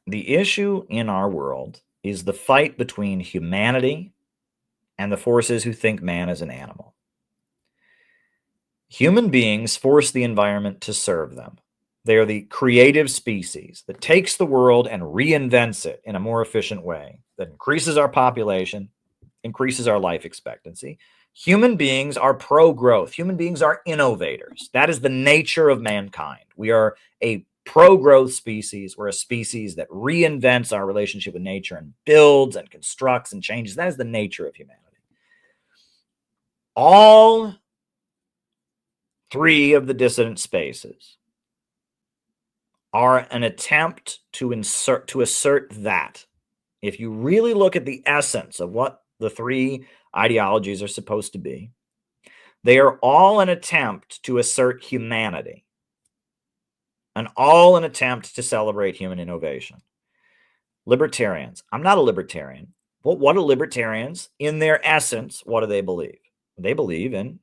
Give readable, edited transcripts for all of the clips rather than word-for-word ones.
The issue in our world is the fight between humanity and the forces who think man is an animal. Human beings force the environment to serve them. They are the creative species that takes the world and reinvents it in a more efficient way that increases our population, increases our life expectancy. Human beings are pro-growth. Human beings are innovators. That is the nature of mankind. We are a pro-growth species. We're a species that reinvents our relationship with nature and builds and constructs and changes. That is the nature of humanity. All three of the dissident spaces are an attempt to assert that. If you really look at the essence of what the three ideologies are supposed to be, they are all an attempt to assert humanity, and all an attempt to celebrate human innovation. Libertarians. I'm not a libertarian, but what do libertarians, in their essence, what do they believe? They believe in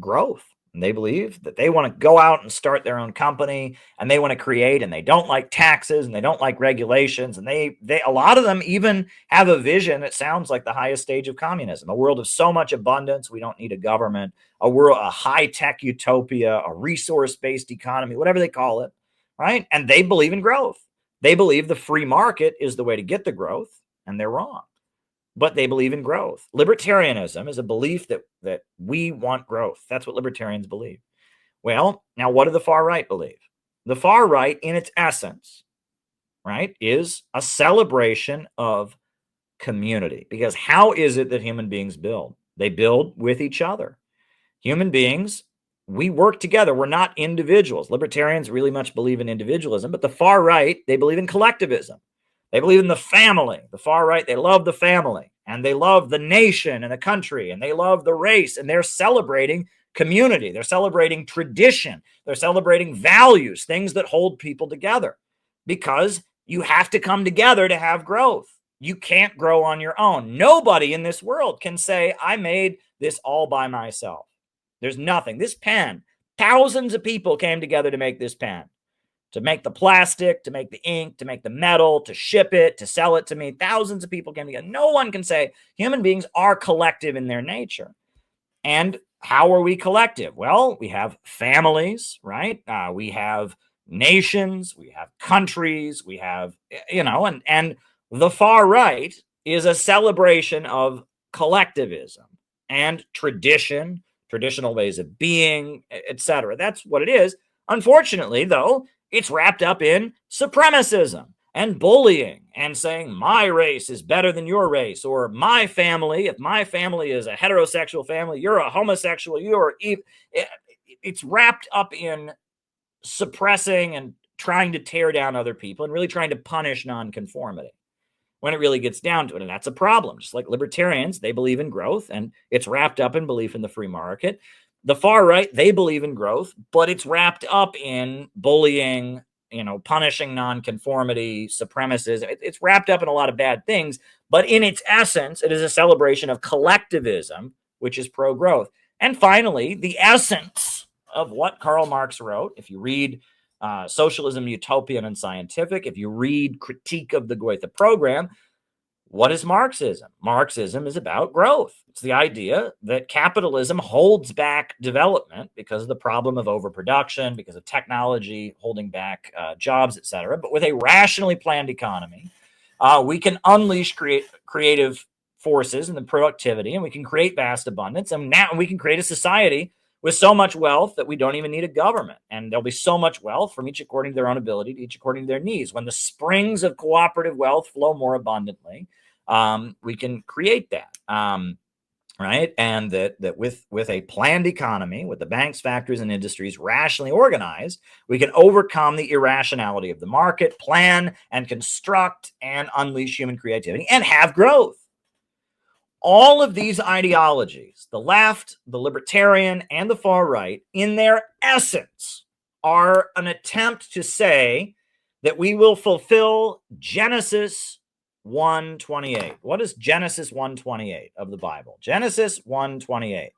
growth. And they believe that they want to go out and start their own company, and they want to create, and they don't like taxes, and they don't like regulations, and they a lot of them even have a vision that sounds like the highest stage of communism, a world of so much abundance we don't need a government, a high-tech utopia, a resource-based economy, whatever they call it, right? And they believe in growth. They believe the free market is the way to get the growth, and they're wrong. But they believe in growth. Libertarianism is a belief that we want growth. That's what libertarians believe. Well, now what do the far right believe? The far right, in its essence, right, is a celebration of community. Because how is it that human beings build? They build with each other. Human beings, we work together. We're not individuals. Libertarians really much believe in individualism, but the far right, they believe in collectivism. They believe in the family. The far right, they love the family, and they love the nation and the country, and they love the race, and they're celebrating community. They're celebrating tradition. They're celebrating values, things that hold people together, because you have to come together to have growth. You can't grow on your own. Nobody in this world can say, I made this all by myself. There's nothing. This pen, thousands of people came together to make this pen. To make the plastic, to make the ink, to make the metal, to ship it, to sell it to me. Thousands of people came together. No one can say human beings are collective in their nature. And how are we collective? Well, we have families, right? We have nations, we have countries, we have, and the far right is a celebration of collectivism and tradition, traditional ways of being, etc. That's what it is. Unfortunately, though, it's wrapped up in supremacism and bullying and saying my race is better than your race, or my family, if my family is a heterosexual family, you're a homosexual, it's wrapped up in suppressing and trying to tear down other people and really trying to punish nonconformity when it really gets down to it. And that's a problem. Just like libertarians, they believe in growth, and it's wrapped up in belief in the free market. The far right, they believe in growth, but it's wrapped up in bullying, punishing nonconformity, supremacism. It's wrapped up in a lot of bad things, but in its essence, it is a celebration of collectivism, which is pro-growth. And finally, the essence of what Karl Marx wrote, if you read Socialism, Utopian, and Scientific, if you read Critique of the Goethe Program, what is Marxism? Marxism is about growth. It's the idea that capitalism holds back development because of the problem of overproduction, because of technology holding back jobs, etc. But with a rationally planned economy, we can unleash creative forces and the productivity, and we can create vast abundance. And now we can create a society with so much wealth that we don't even need a government. And there'll be so much wealth from each according to their own ability, each according to their needs. When the springs of cooperative wealth flow more abundantly, we can create that, right? And that with a planned economy, with the banks, factories, and industries rationally organized, we can overcome the irrationality of the market, plan and construct and unleash human creativity and have growth. All of these ideologies, the left, the libertarian, and the far right, in their essence, are an attempt to say that we will fulfill Genesis 1:28. What is Genesis 1:28 of the Bible? Genesis 1:28,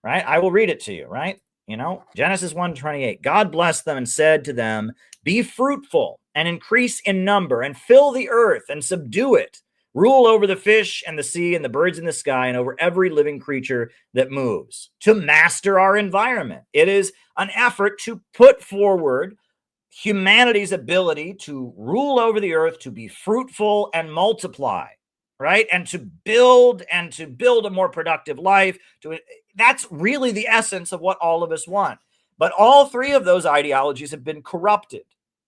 right? I will read it to you, right? Genesis 1:28. God blessed them and said to them, be fruitful and increase in number and fill the earth and subdue it, rule over the fish and the sea and the birds in the sky and over every living creature that moves, to master our environment. It is an effort to put forward humanity's ability to rule over the earth, to be fruitful and multiply, right? And to build a more productive life. That's really the essence of what all of us want. But all three of those ideologies have been corrupted.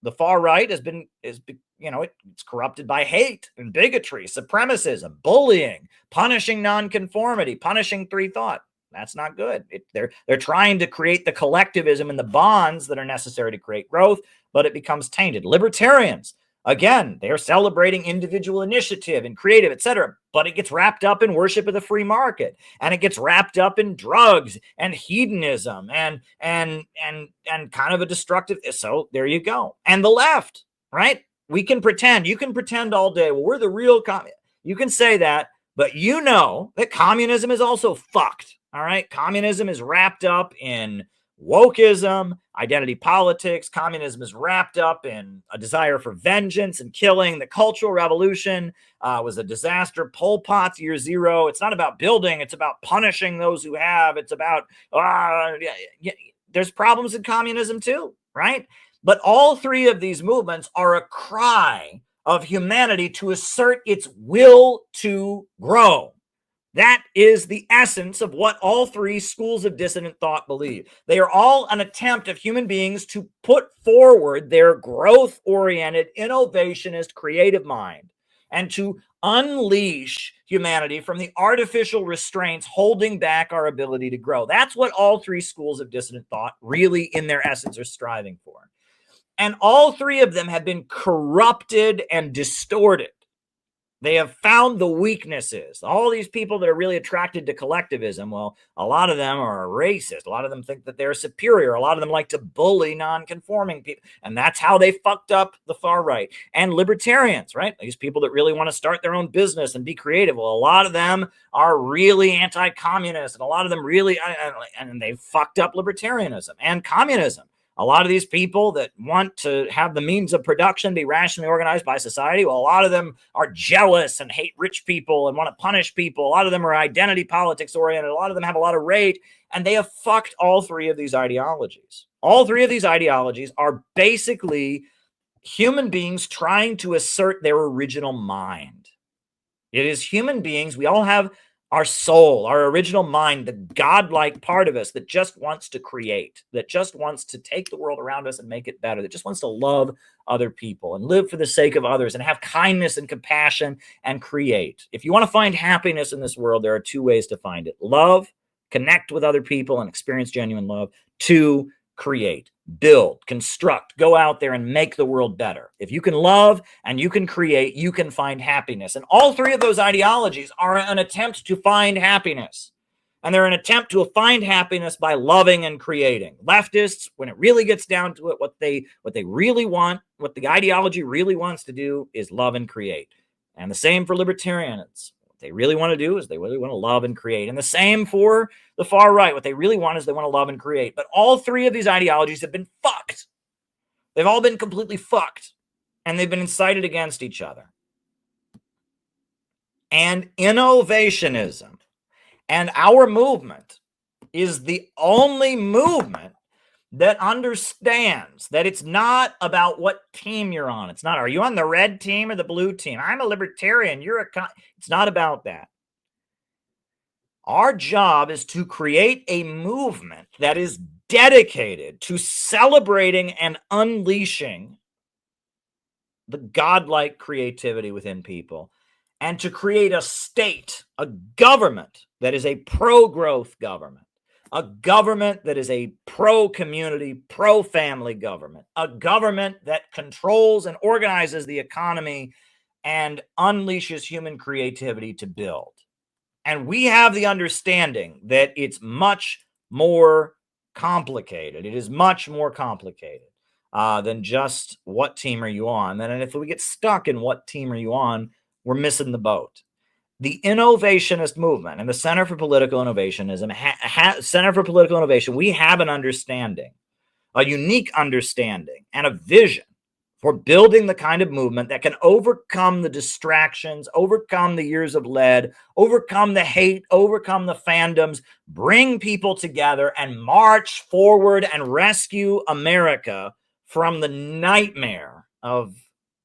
The far right it's corrupted by hate and bigotry, supremacism, bullying, punishing nonconformity, punishing free thought. That's not good. They're trying to create the collectivism and the bonds that are necessary to create growth, but it becomes tainted. Libertarians, again, they're celebrating individual initiative and creative, etc., but it gets wrapped up in worship of the free market, and it gets wrapped up in drugs and hedonism and kind of a destructive. So there you go. And the left, right? You can pretend all day, well, we're the real you can say that, but you know that communism is also fucked. All right. Communism is wrapped up in wokeism, identity politics. Communism is wrapped up in a desire for vengeance and killing. The Cultural Revolution was a disaster. Pol Pot's year zero. It's not about building. It's about punishing those who have. It's about, there's problems in communism too, right? But all three of these movements are a cry of humanity to assert its will to grow. That is the essence of what all three schools of dissident thought believe. They are all an attempt of human beings to put forward their growth-oriented, innovationist, creative mind and to unleash humanity from the artificial restraints holding back our ability to grow. That's what all three schools of dissident thought really, in their essence, are striving for. And all three of them have been corrupted and distorted. They have found the weaknesses. All these people that are really attracted to collectivism, well, a lot of them are racist. A lot of them think that they're superior. A lot of them like to bully non-conforming people. And that's how they fucked up the far right. And libertarians, right? These people that really want to start their own business and be creative. Well, a lot of them are really anti-communist. And a lot of them really, and they've fucked up libertarianism and communism. A lot of these people that want to have the means of production be rationally organized by society, well, a lot of them are jealous and hate rich people and want to punish people. A lot of them are identity politics oriented. A lot of them have a lot of rage, and they have fucked all three of these ideologies. All three of these ideologies are basically human beings trying to assert their original mind. It is human beings. We all have our soul, our original mind, the godlike part of us that just wants to create, that just wants to take the world around us and make it better, that just wants to love other people and live for the sake of others and have kindness and compassion and create. If you want to find happiness in this world, there are two ways to find it. Love, connect with other people and experience genuine love. Two, create, build, construct, go out there and make the world better. If you can love and you can create, you can find happiness. And all three of those ideologies are an attempt to find happiness. And they're an attempt to find happiness by loving and creating. Leftists, when it really gets down to it, what they really want, what the ideology really wants to do is love and create. And the same for libertarians. They really want to do is they really want to love and create. And the same for the far right. What they really want is they want to love and create. But all three of these ideologies have been fucked. They've all been completely fucked. And they've been incited against each other. And innovationism and our movement is the only movement that understands that it's not about what team you're on. It's not, are you on the red team or the blue team? I'm a libertarian. It's not about that. Our job is to create a movement that is dedicated to celebrating and unleashing the godlike creativity within people and to create a state, a government that is a pro-growth government. A government that is a pro-community, pro-family government. A government that controls and organizes the economy and unleashes human creativity to build. And we have the understanding that it's much more complicated. It is much more complicated than just what team are you on. And if we get stuck in what team are you on, we're missing the boat. The innovationist movement and the Center for Political Innovationism, Center for Political Innovation, we have an understanding, a unique understanding and a vision for building the kind of movement that can overcome the distractions, overcome the years of lead, overcome the hate, overcome the fandoms, bring people together and march forward and rescue America from the nightmare of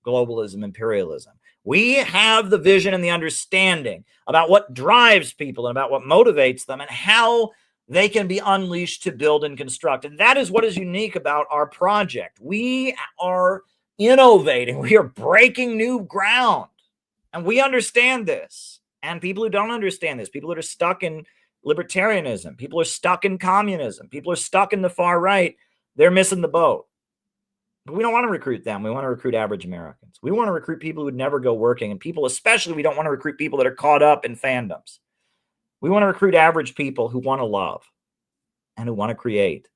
globalism, imperialism. We have the vision and the understanding about what drives people and about what motivates them and how they can be unleashed to build and construct. And that is what is unique about our project. We are innovating. We are breaking new ground. And we understand this. And people who don't understand this, people that are stuck in libertarianism, people are stuck in communism, people are stuck in the far right, they're missing the boat. But we don't want to recruit them. We want to recruit average Americans. We want to recruit people who would never go working, and people, especially, we don't want to recruit people that are caught up in fandoms. We want to recruit average people who want to love and who want to create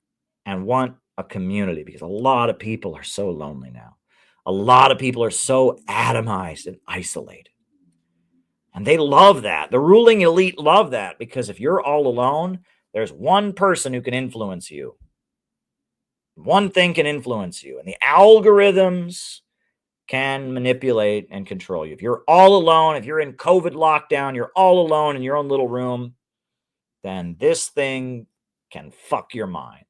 and want a community, because a lot of people are so lonely now. A lot of people are so atomized and isolated. And they love that. The ruling elite love that, because if you're all alone, there's one person who can influence you. One thing can influence you, and the algorithms can manipulate and control you. If you're all alone, if you're in COVID lockdown, you're all alone in your own little room, then this thing can fuck your mind.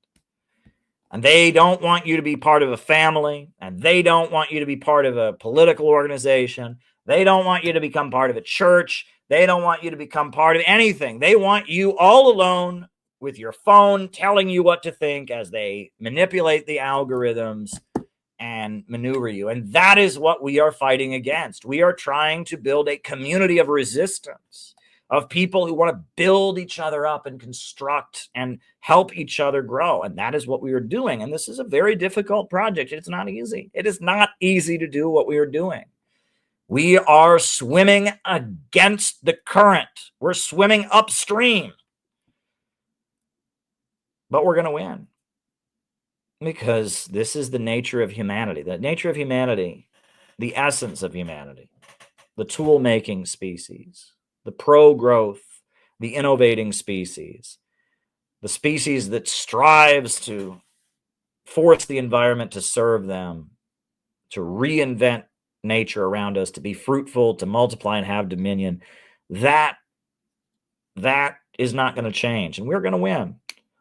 And they don't want you to be part of a family, and they don't want you to be part of a political organization. They don't want you to become part of a church. They don't want you to become part of anything. They want you all alone with your phone telling you what to think as they manipulate the algorithms and maneuver you. And that is what we are fighting against. We are trying to build a community of resistance, of people who want to build each other up and construct and help each other grow. And that is what we are doing. And this is a very difficult project. It's not easy. It is not easy to do what we are doing. We are swimming against the current. We're swimming upstream. But we're going to win, because this is the nature of humanity. The nature of humanity, the essence of humanity, the tool-making species, the pro-growth, the innovating species, the species that strives to force the environment to serve them, to reinvent nature around us, to be fruitful, to multiply and have dominion. That is not going to change, and we're going to win.